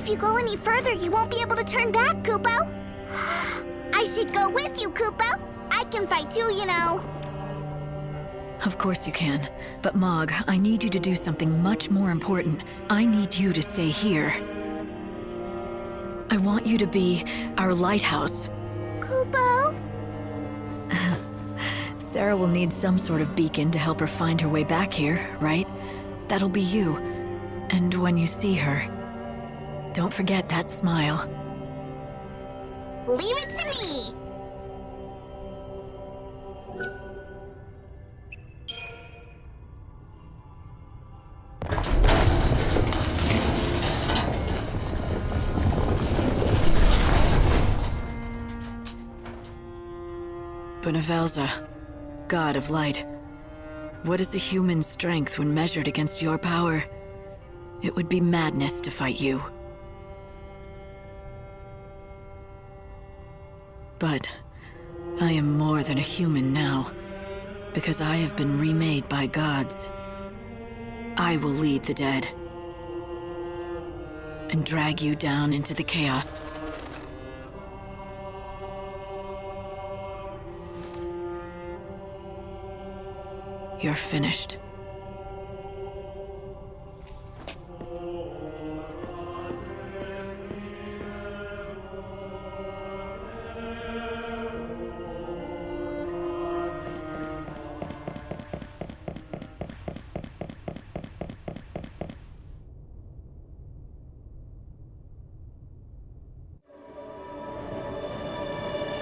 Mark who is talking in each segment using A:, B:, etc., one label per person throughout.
A: If you go any further, you won't be able to turn back, Kupo. I should go with you, Kupo. I can fight too, you know.
B: Of course you can. But Mog, I need you to do something much more important. I need you to stay here. I want you to be our lighthouse.
A: Kupo?
B: Sarah will need some sort of beacon to help her find her way back here, right? That'll be you. And when you see her, don't forget that smile.
A: Leave it to me!
B: Bhunivelze, God of Light. What is a human's strength when measured against your power? It would be madness to fight you. But I am more than a human now, because I have been remade by gods. I will lead the dead, and drag you down into the chaos. You're finished.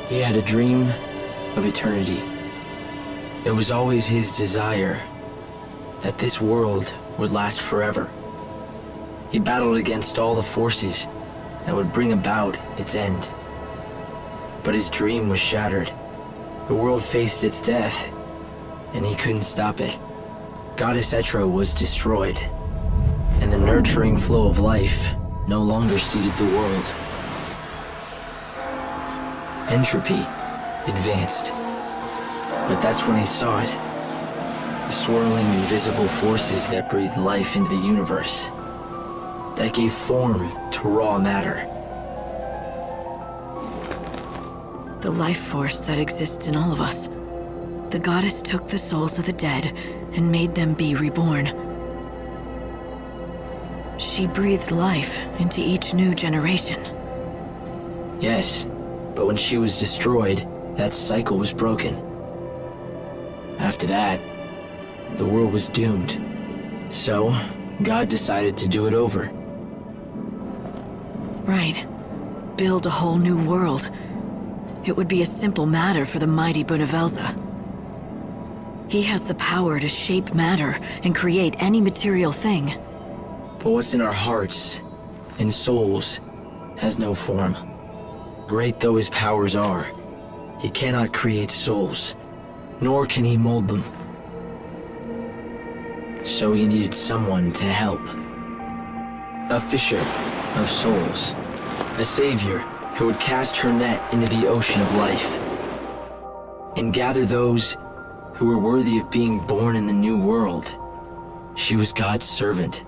C: He had a dream of eternity. It was always his desire that this world would last forever. He battled against all the forces that would bring about its end. But his dream was shattered. The world faced its death, and he couldn't stop it. Goddess Etro was destroyed, and the nurturing flow of life no longer seeded the world. Entropy advanced. But that's when he saw it. The swirling, invisible forces that breathed life into the universe. That gave form to raw matter.
B: The life force that exists in all of us. The goddess took the souls of the dead and made them be reborn. She breathed life into each new generation.
C: Yes, but when she was destroyed, that cycle was broken. After that, the world was doomed. So, God decided to do it over.
B: Right. Build a whole new world. It would be a simple matter for the mighty Bhunivelze. He has the power to shape matter and create any material thing.
C: But what's in our hearts and souls has no form. Great though his powers are, he cannot create souls, nor can he mold them. So he needed someone to help. A fisher of souls. A savior who would cast her net into the ocean of life and gather those who were worthy of being born in the new world. She was God's servant.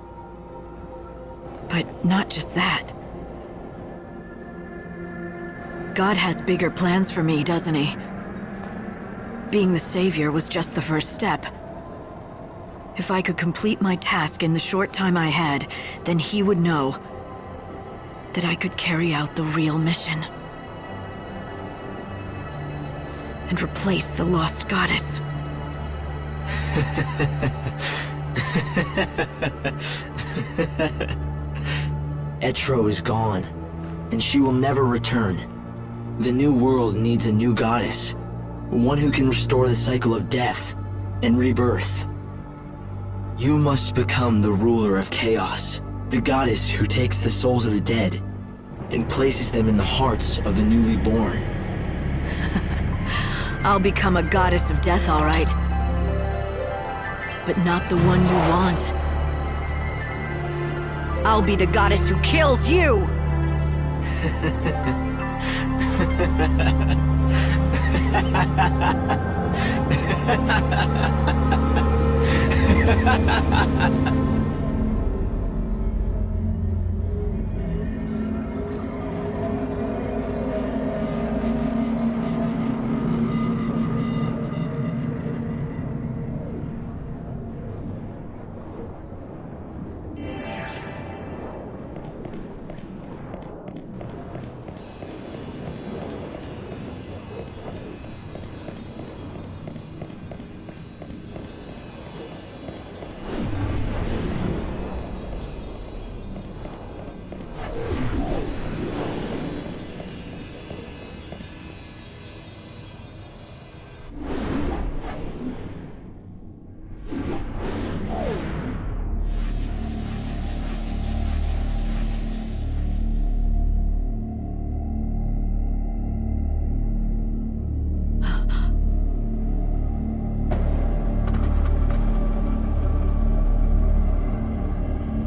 B: But not just that. God has bigger plans for me, doesn't he? Being the savior was just the first step. If I could complete my task in the short time I had, then he would know that I could carry out the real mission. And replace the lost goddess.
C: Etro is gone, and she will never return. The new world needs a new goddess, one who can restore the cycle of death and rebirth. You must become the ruler of chaos, the goddess who takes the souls of the dead and places them in the hearts of the newly born.
B: I'll become a goddess of death, all right. But not the one you want. I'll be the goddess who kills you!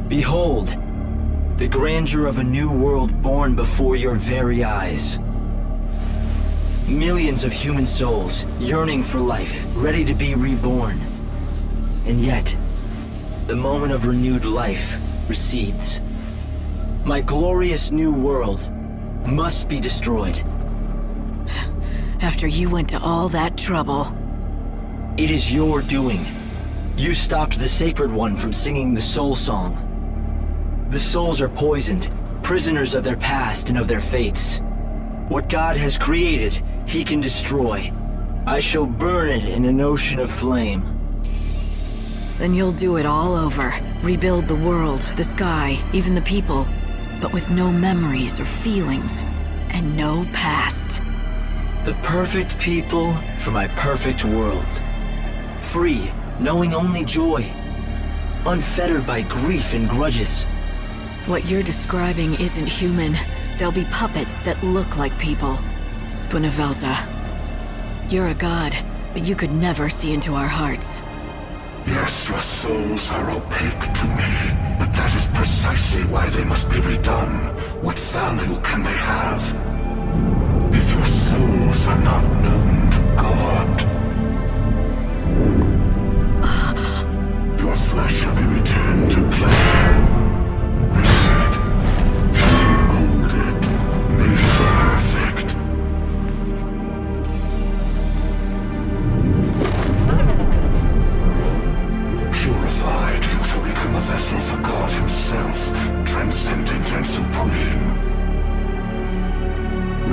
C: Behold, the grandeur of a new world born before your very eyes. Millions of human souls yearning for life, ready to be reborn. And yet, the moment of renewed life recedes. My glorious new world must be destroyed.
B: After you went to all that trouble.
C: It is your doing. You stopped the Sacred One from singing the Soul Song. The souls are poisoned, prisoners of their past and of their fates. What God has created, He can destroy. I shall burn it in an ocean of flame.
B: Then you'll do it all over. Rebuild the world, the sky, even the people. But with no memories or feelings. And no past.
C: The perfect people for my perfect world. Free, knowing only joy. Unfettered by grief and grudges.
B: What you're describing isn't human. They'll be puppets that look like people. Bhunivelze, you're a god, but you could never see into our hearts.
D: Yes, your souls are opaque to me, but that is precisely why they must be redone. What value can they have? If your souls are not known to God, your flesh shall be returned to clay. Rendered, molded, made perfect. Purified, you shall become a vessel for God Himself, transcendent and supreme.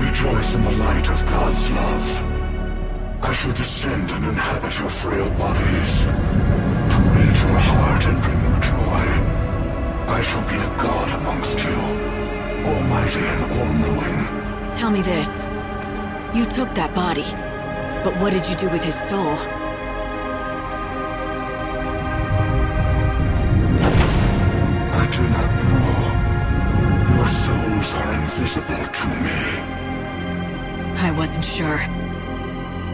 D: Rejoice in the light of God's love. I shall descend and inhabit your frail bodies, to read your heart and bring you joy. I shall be a god amongst you, almighty and all-knowing.
B: Tell me this. You took that body, but what did you do with his soul?
D: I do not know. Your souls are invisible to me.
B: I wasn't sure.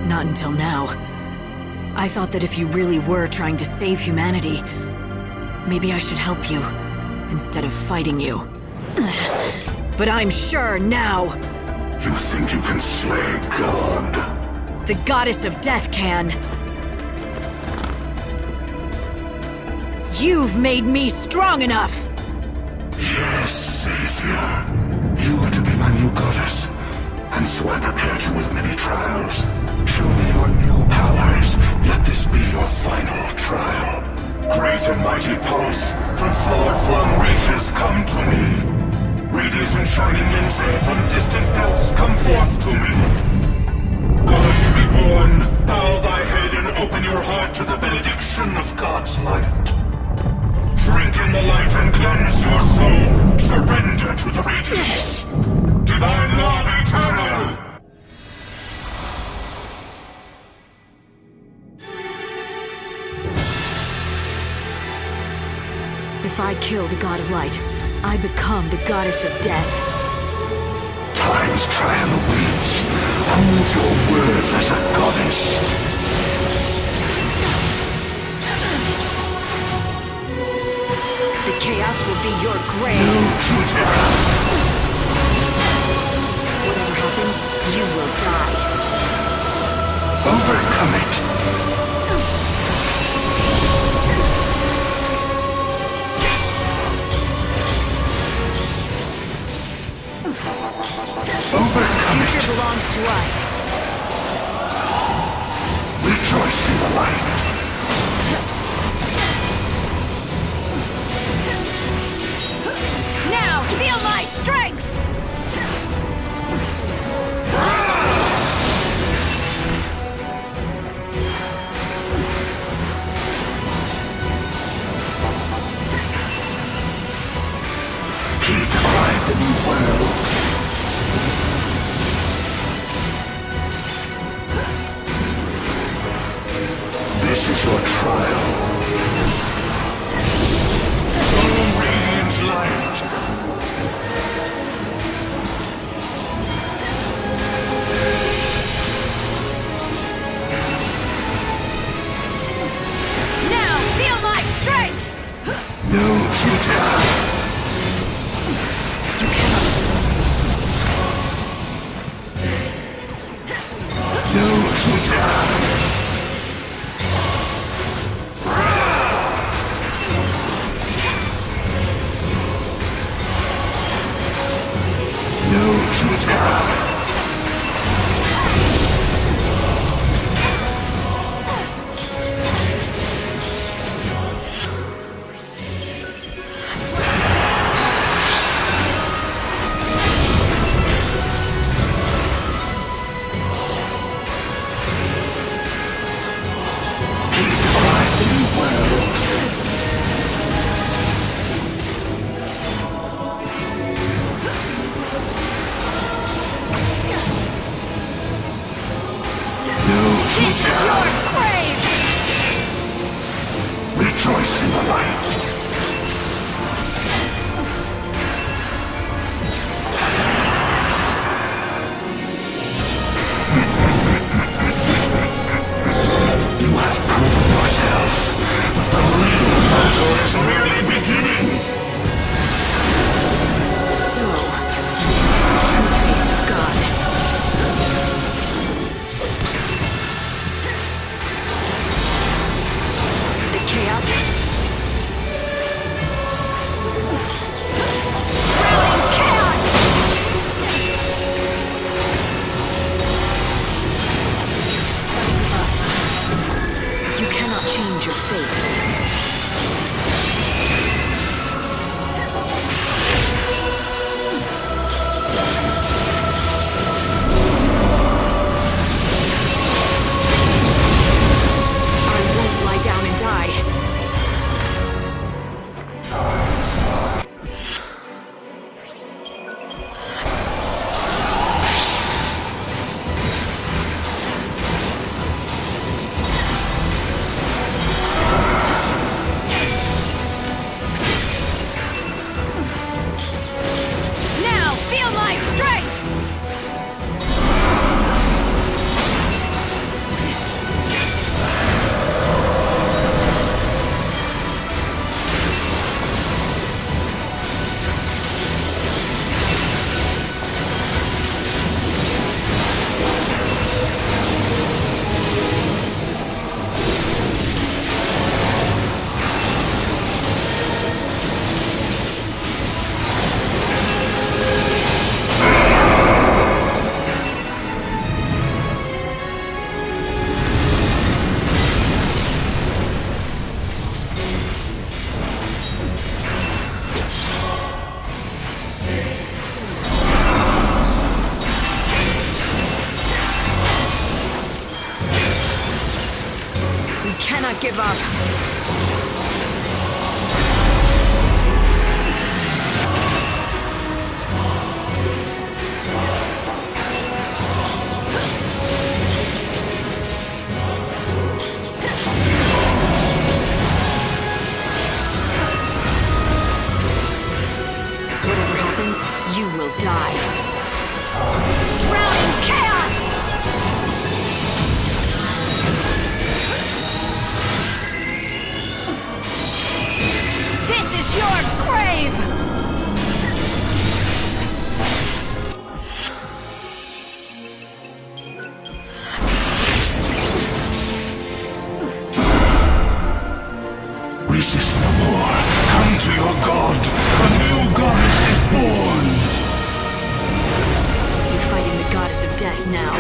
B: Not until now. I thought that if you really were trying to save humanity, maybe I should help you, instead of fighting you. But I'm sure now!
D: You think you can slay God?
B: The goddess of death can. You've made me strong enough!
D: Yes, Savior. You are to be my new goddess, and so I prepared you with many trials. Show me your new powers. Let this be your final trial. Great and mighty pulse, from far-flung reaches come to me. Radiant and shining Lindsay from distant depths come forth to me. Goddess to be born, bow thy head and open your heart to the benediction of God's light. Drink in the light and cleanse your soul. Surrender to the radiance. Divine love eternal!
B: If I kill the god of light, I become the goddess of death.
D: Time's trial awaits. Prove your worth as a goddess.
B: The chaos will be your grave.
D: No future.
B: Whatever happens, you will die.
D: Overcome it.
B: The future belongs to us.
D: Rejoice in the light.
B: Now, feel my strength!
D: He defied the new world. Rejoice in the light. You have proven yourself, but the real battle is merely beginning.
B: So, this is the true face of God. The chaos. Railing chaos! You cannot change your fate. Cannot give up. Whatever happens, you will die. Drowning chaos! This is your grave!
D: Resist no more. Come to your god. A new goddess is born.
B: You're fighting the goddess of death now.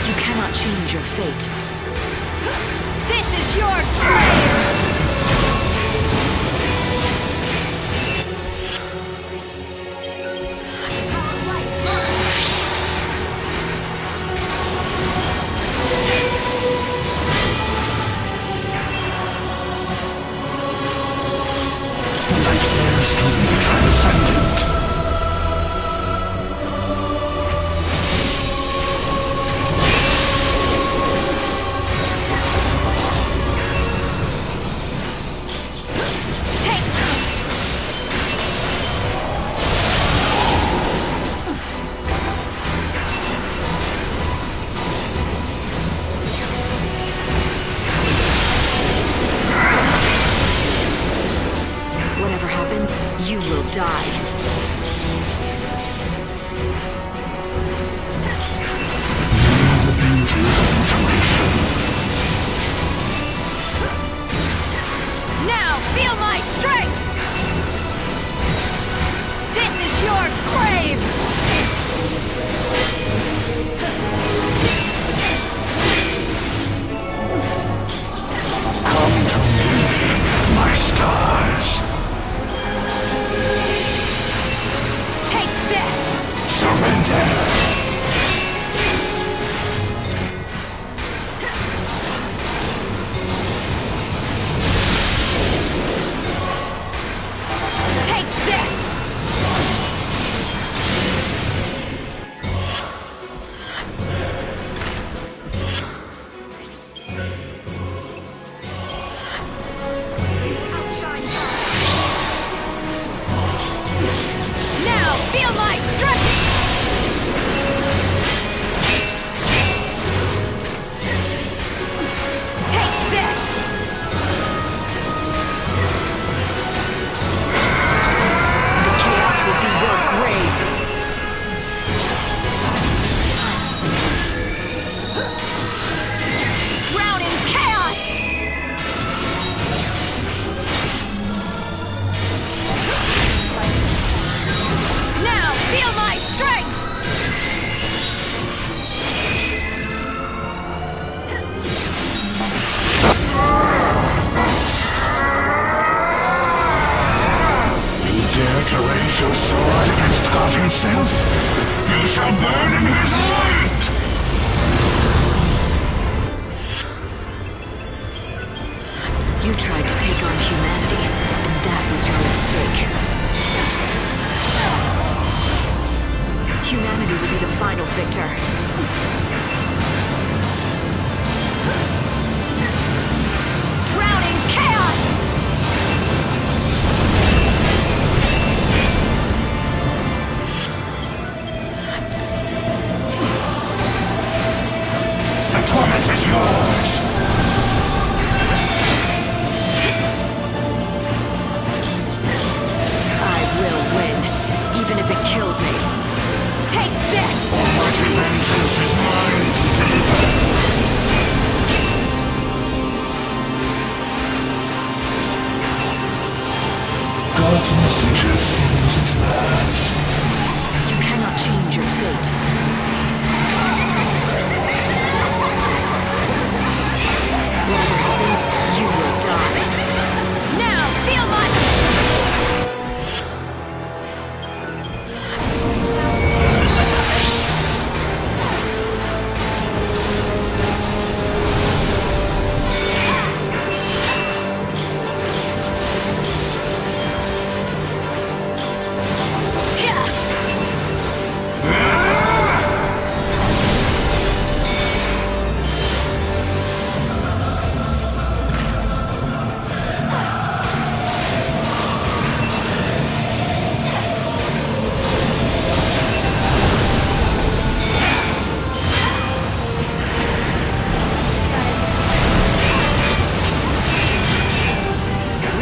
B: You cannot change your fate. This is your grave!
D: Transcendent.
B: die.
D: The beauty of mutilation.
B: Now feel my strength! This is your grave!
D: Come to me, my stars.
B: Take this!
D: Surrender.
B: Take this! Now feel my strength! Take this! The chaos will be your grave. Drown in chaos! Now feel my strength!
D: You dare to raise your sword against God himself? You shall burn in his light!
B: You tried to take on humanity, and that was your mistake. Humanity will be the final victor. Drown in chaos!
D: The torment is yours!
B: I will win, even if it kills me. Take this!
D: Almighty vengeance is mine to deliver! God's messenger falls at last.
B: You cannot change your fate. Whatever happens, you will die. Now, feel my...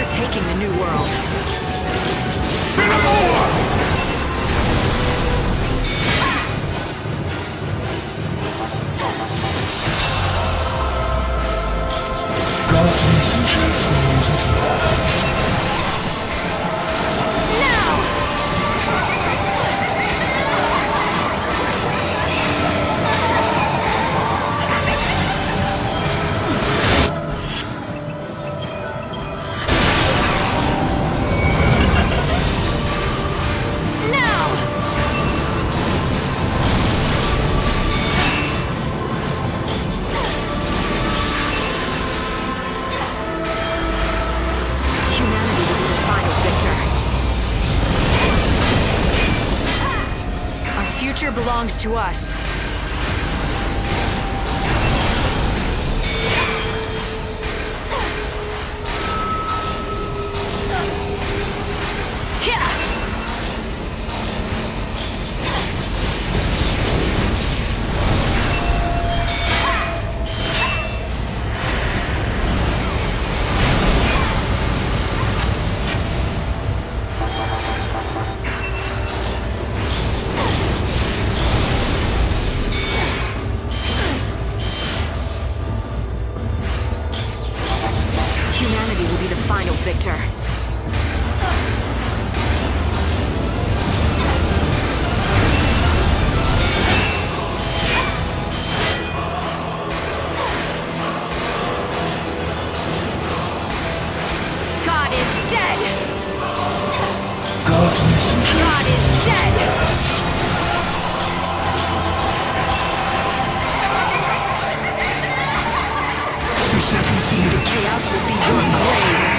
B: Taking the new world.
D: God's messenger falls at last.
B: Belongs to us. final victor. God is dead!
D: God's messenger.
B: God is dead!
D: Is everything
B: Chaos will be your grave.